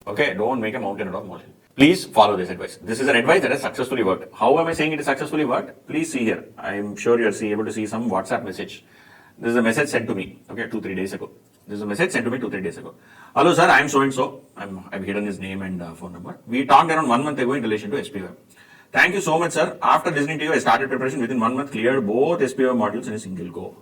Okay, don't make a mountain out of molehill. Please follow this advice. This is an advice that has successfully worked. How am I saying it has successfully worked? Please see here. I am sure you are able to see some WhatsApp message. This is a message sent to me, okay, 2-3 days ago. This is a message sent to me 2-3 days ago. Hello sir, I am so and so. I've hidden his name and phone number. We talked around 1 month ago in relation to SPOM. Thank you so much, sir. After listening to you, I started preparation within 1 month, cleared both SPOM modules in a single go.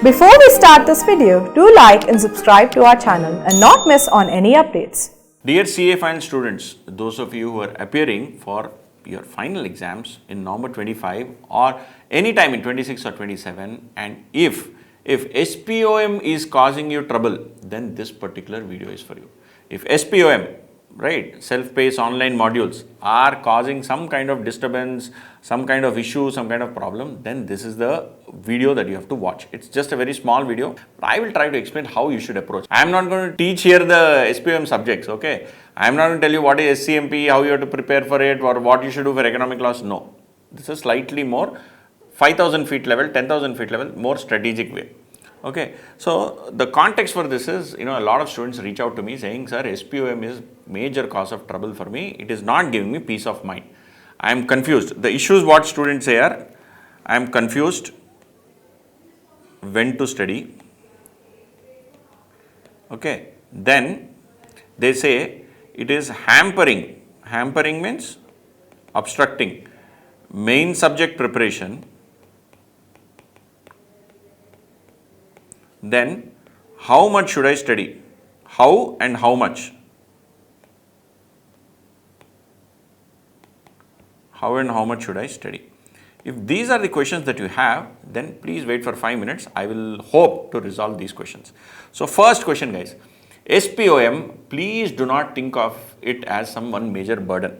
Before we start this video, do like and subscribe to our channel and not miss on any updates. Dear CA final students, those of you who are appearing for your final exams in November 25 or any time in 26 or 27, and if SPOM is causing you trouble, then this particular video is for you. If SPOM, right, self-paced online modules are causing some kind of disturbance, some kind of issue, some kind of problem, then this is the video that you have to watch. It's just a very small video, but I will try to explain how you should approach. I am not going to teach here the SPOM subjects, okay? I am not going to tell you what is SCMP, how you have to prepare for it, or what you should do for economic loss. No. This is slightly more 5,000 feet level, 10,000 feet level, more strategic way. Okay, so the context for this is, a lot of students reach out to me saying, sir, SPOM is major cause of trouble for me. It is not giving me peace of mind. I am confused. The issues what students say are, I am confused when to study. Okay, then they say it is hampering. Hampering means obstructing main subject preparation. Then how much should I study? How and how much? How and how much should I study? If these are the questions that you have, then please wait for 5 minutes. I will hope to resolve these questions. So first question, guys, SPOM, please do not think of it as some one major burden.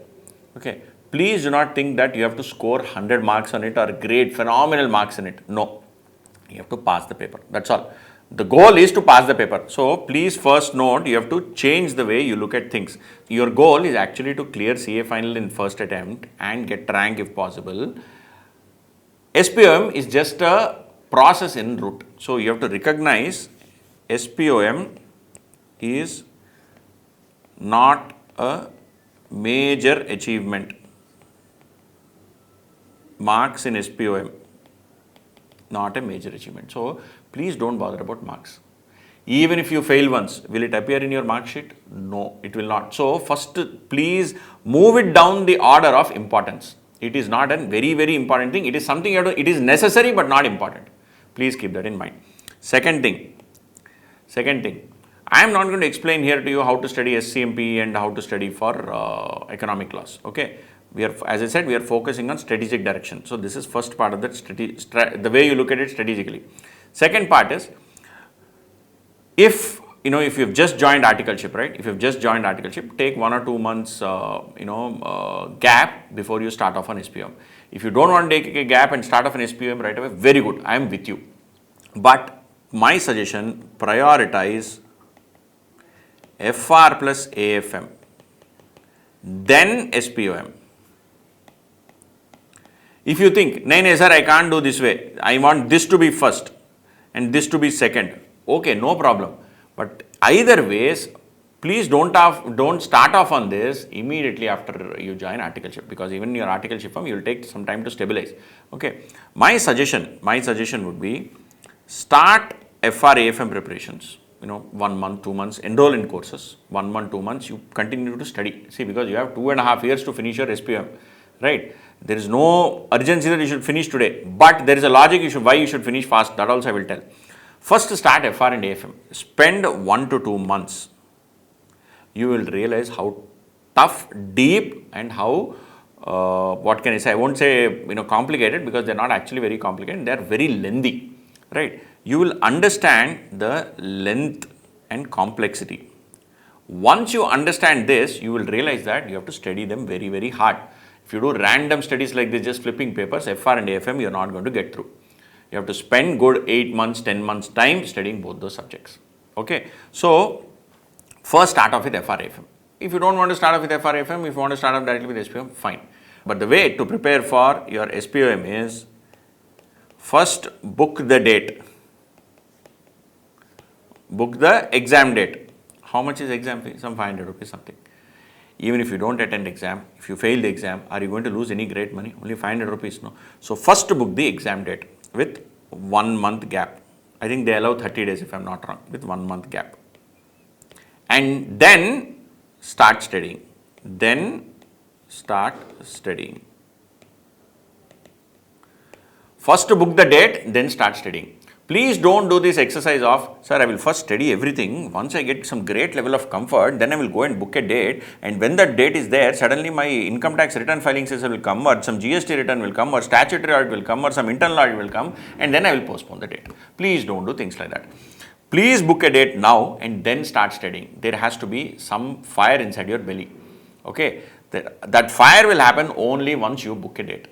Okay, please do not think that you have to score 100 marks on it or grade phenomenal marks in it. No, you have to pass the paper. That's all. The goal is to pass the paper. So please first note, you have to change the way you look at things. Your goal is actually to clear CA final in first attempt and get rank if possible. SPOM is just a process en route. So you have to recognize SPOM is not a major achievement. Marks in SPOM, not a major achievement. So please don't bother about marks. Even if you fail once, will it appear in your mark sheet? No, it will not. So first, please move it down the order of importance. It is not a very, very important thing. It is something you have to, it is necessary but not important. Please keep that in mind. Second thing, I am not going to explain here to you how to study SCMP and how to study for economic loss. Okay. We are, as I said, we are focusing on strategic direction. So this is first part of that, the way you look at it strategically. Second part is, if you've just joined articleship, right? If you've just joined articleship, take 1 or 2 months, gap before you start off on SPOM. If you don't want to take a gap and start off on SPOM right away, very good. I am with you. But my suggestion, prioritize FR plus AFM, then SPOM. If you think, no, sir, I can't do this way. I want this to be first and this to be second. Okay, no problem. But either ways, please don't start off on this immediately after you join articleship, because even in your articleship firm, you will take some time to stabilize. Okay, my suggestion would be, start FR AFM preparations. 1 month, 2 months, enroll in courses. 1 month, 2 months, you continue to study. See, because you have 2.5 years to finish your SPOM, right? There is no urgency that you should finish today, but there is a logic why you should finish fast. That also I will tell. First, start FR and AFM. Spend 1 to 2 months. You will realize how tough, deep, and how, what can I say? I won't say complicated, because they are not actually very complicated. They are very lengthy, right? You will understand the length and complexity. Once you understand this, you will realize that you have to study them very, very hard. If you do random studies like this, just flipping papers, FR and AFM, you are not going to get through. You have to spend good 8 months, 10 months time studying both those subjects. Okay. So first start off with FR AFM. If you don't want to start off with FR AFM, if you want to start off directly with SPOM, fine. But the way to prepare for your SPOM is, first book the date. Book the exam date. How much is exam fee? Some 500 rupees something. Even if you don't attend exam, if you fail the exam, are you going to lose any great money? Only 500 rupees, no. So first book the exam date with 1 month gap. I think they allow 30 days if I'm not wrong, with 1 month gap. And then start studying. First book the date, then start studying. Please don't do this exercise of, sir, I will first study everything. Once I get some great level of comfort, then I will go and book a date. And when that date is there, suddenly my income tax return filing season will come, or some GST return will come, or statutory audit will come, or some internal audit will come, and then I will postpone the date. Please don't do things like that. Please book a date now and then start studying. There has to be some fire inside your belly. Okay, that fire will happen only once you book a date.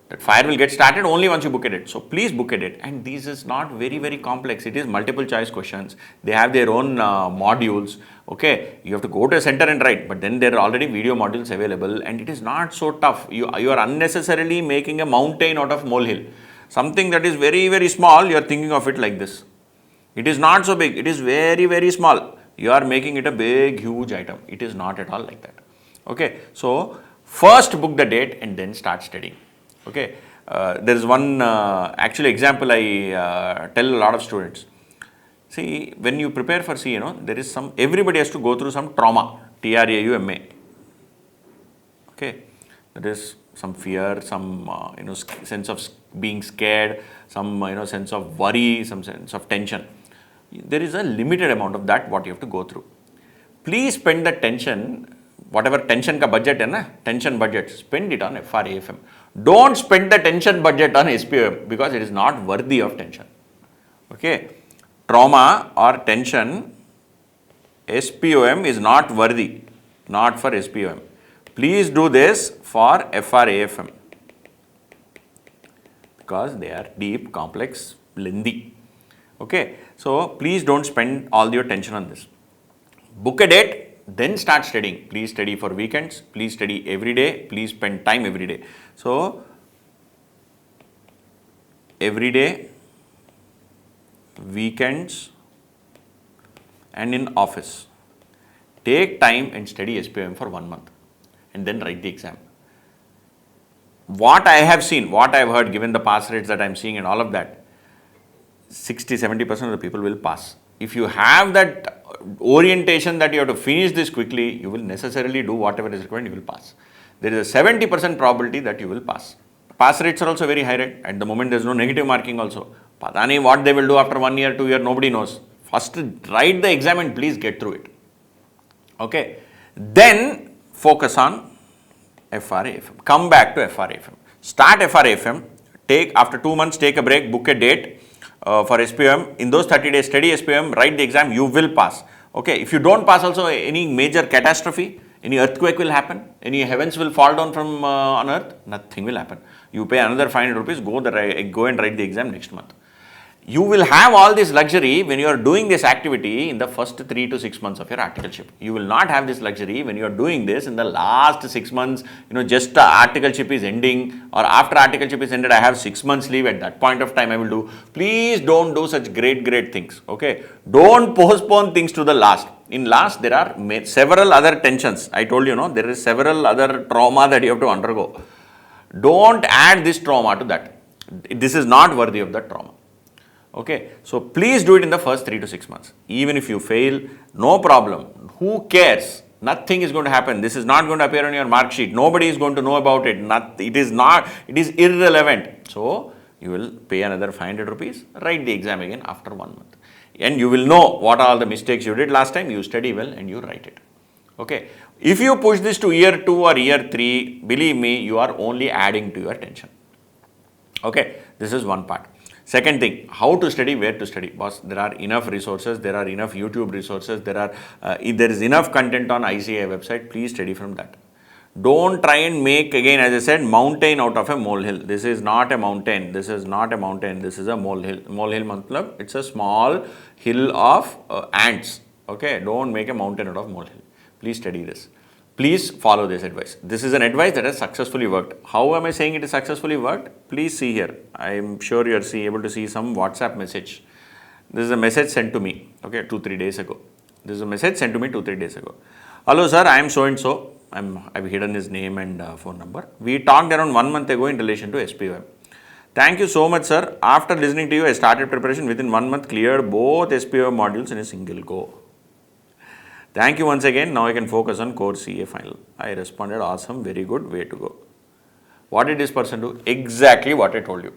That fire will get started only once you book a date. So please book a date. And this is not very, very complex. It is multiple choice questions. They have their own modules. Okay, you have to go to a center and write, but then there are already video modules available, and it is not so tough. You are unnecessarily making a mountain out of molehill. Something that is very, very small, you are thinking of it like this. It is not so big. It is very, very small. You are making it a big, huge item. It is not at all like that. Okay, so first book the date and then start studying. Okay, there is one actually example I tell a lot of students. See, when you prepare for CA, there is everybody has to go through some trauma, TRAUMA. Okay, there is some fear, some sense of being scared, some sense of worry, some sense of tension. There is a limited amount of that what you have to go through. Please spend the tension, whatever tension ka budget hai na, tension budget, spend it on FRAFM. Don't spend the tension budget on SPOM because it is not worthy of tension. Okay, trauma or tension, SPOM is not worthy, not for SPOM. Please do this for FRAFM because they are deep, complex, lengthy. Okay, so please don't spend all your tension on this. Book a date, then start studying. Please study for weekends. Please study every day. Please spend time every day. So, every day, weekends, and in office. Take time and study SPOM for 1 month and then write the exam. What I have seen, what I have heard, given the pass rates that I am seeing and all of that, 60-70% of the people will pass. If you have that orientation that you have to finish this quickly, you will necessarily do whatever is required, you will pass. There is a 70% probability that you will pass. Pass rates are also very high rate. At the moment, there is no negative marking also. Padani, what they will do after 1 year, 2 years, nobody knows. First, write the exam and please get through it. Okay. Then, focus on FRAFM. Come back to FRAFM. Start FRAFM. After 2 months, take a break, book a date for SPOM. In those 30 days, study SPOM, write the exam, you will pass. Okay. If you don't pass also, any major catastrophe, any earthquake will happen, any heavens will fall down from on earth, nothing will happen. You pay another 500 rupees, go and write the exam next month. You will have all this luxury when you are doing this activity in the first 3 to 6 months of your articleship. You will not have this luxury when you are doing this in the last 6 months, just articleship is ending, or after articleship is ended, I have 6 months leave, at that point of time I will do. Please don't do such great things, okay? Don't postpone things to the last. In last, there are several other tensions. I told you, there is several other trauma that you have to undergo. Don't add this trauma to that. This is not worthy of that trauma. Okay, so please do it in the first 3 to 6 months. Even if you fail, no problem. Who cares? Nothing is going to happen. This is not going to appear on your mark sheet. Nobody is going to know about it. It is irrelevant. So, you will pay another 500 rupees, write the exam again after 1 month. And you will know what are all the mistakes you did last time. You study well and you write it. Okay, if you push this to year 2 or year 3, believe me, you are only adding to your tension. Okay, this is one part. Second thing, how to study, where to study. Boss, there are enough resources, there are enough YouTube resources, there is enough content on ICAI website. Please study from that. Don't try and make, again, as I said, mountain out of a molehill. This is not a mountain. This is not a mountain. This is a molehill. Molehill matlab, it's a small hill of ants. Okay, don't make a mountain out of molehill. Please study this. Please follow this advice. This is an advice that has successfully worked. How am I saying it is successfully worked? Please see here. I am sure you are able to see some WhatsApp message. This is a message sent to me, okay, 2-3 days ago. This is a message sent to me 2-3 days ago. Hello sir, I am so and so. I've hidden his name and phone number. We talked around 1 month ago in relation to SPOM. Thank you so much sir. After listening to you, I started preparation. Within 1 month, cleared both SPOM modules in a single go. Thank you once again. Now I can focus on core CA final. I responded, awesome, very good, way to go. What did this person do? Exactly what I told you.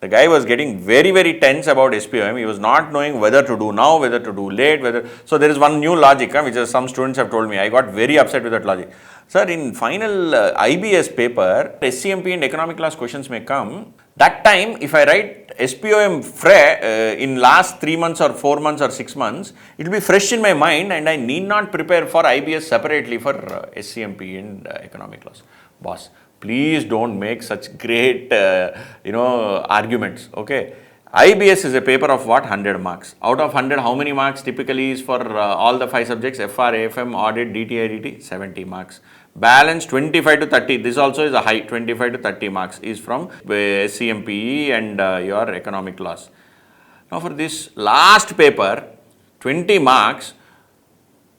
The guy was getting very, very tense about SPOM. He was not knowing whether to do now, whether to do late, whether. So there is one new logic, which some students have told me. I got very upset with that logic. Sir, in final IBS paper, SCMP and economic class questions may come. That time, if I write SPOM in last 3 months or 4 months or 6 months, it will be fresh in my mind and I need not prepare for IBS separately for SCMP and economic class. Boss, please don't make such great, arguments, okay. IBS is a paper of what? 100 marks. Out of 100, how many marks typically is for all the 5 subjects? FR, AFM, Audit, DTI, DT? 70 marks. Balance 25 to 30. This also is a high, 25 to 30 marks is from SCMPE and your economic loss. Now for this last paper, 20 marks,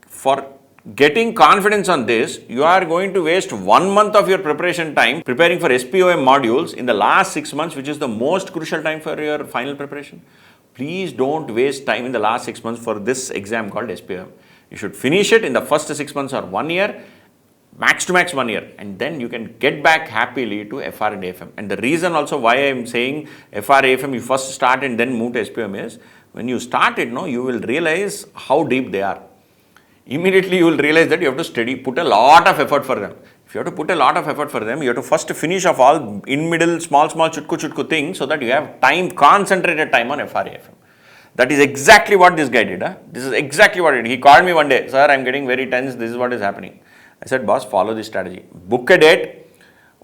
for getting confidence on this, you are going to waste 1 month of your preparation time preparing for SPOM modules in the last 6 months, which is the most crucial time for your final preparation. Please don't waste time in the last 6 months for this exam called SPOM. You should finish it in the first 6 months or 1 year, max to max 1 year, and then you can get back happily to FR and AFM. And the reason also why I am saying FR, AFM, you first start and then move to SPOM is, when you start it, you will realize how deep they are. Immediately you will realize that you have to study, put a lot of effort for them. If you have to put a lot of effort for them, you have to first finish off all in middle, small chutku things so that you have time, concentrated time on FR, AFM. That is exactly what this guy did. This is exactly what he did. He called me one day, sir, I am getting very tense, this is what is happening. I said, boss, follow this strategy. Book a date,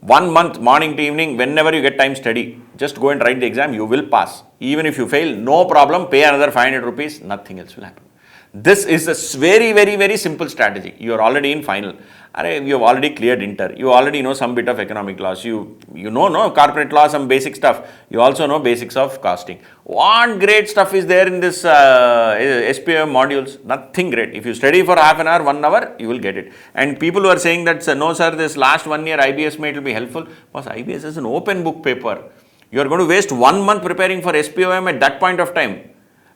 1 month, morning to evening, whenever you get time, study. Just go and write the exam, you will pass. Even if you fail, no problem, pay another 500 rupees, nothing else will happen. This is a very, very, very simple strategy. You are already in final. You have already cleared inter. You already know some bit of economic laws. You know corporate law, some basic stuff. You also know basics of costing. What great stuff is there in this SPOM modules? Nothing great. If you study for half an hour, 1 hour, you will get it. And people who are saying that, no sir, this last 1 year IBS it will be helpful. Because IBS is an open book paper. You are going to waste 1 month preparing for SPOM at that point of time.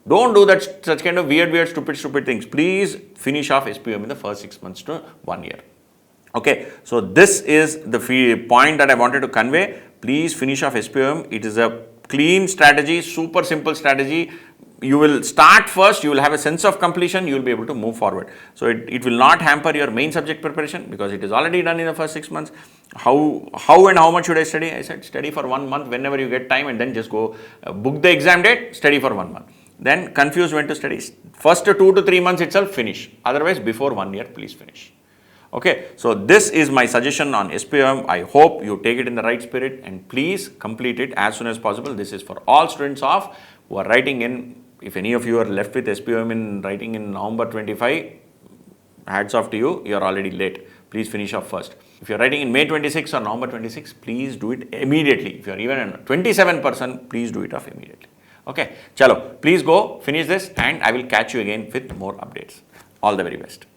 Don't do that such kind of weird, stupid things. Please finish off SPOM in the first 6 months to 1 year. Okay, so this is the point that I wanted to convey. Please finish off SPOM. It is a clean strategy, super simple strategy. You will start first, you will have a sense of completion, you will be able to move forward. So it will not hamper your main subject preparation because it is already done in the first 6 months. How and how much should I study? I said study for 1 month whenever you get time, and then just go book the exam date, study for 1 month. Then confused when to study. First 2 to 3 months itself finish. Otherwise before 1 year please finish. Okay, so this is my suggestion on SPOM. I hope you take it in the right spirit and please complete it as soon as possible. This is for all students who are writing in. If any of you are left with SPOM in writing in November 25, hats off to you. You are already late. Please finish off first. If you are writing in May 26 or November 26, please do it immediately. If you are even a 27%, please do it off immediately. Okay, chalo, please go finish this and I will catch you again with more updates. All the very best.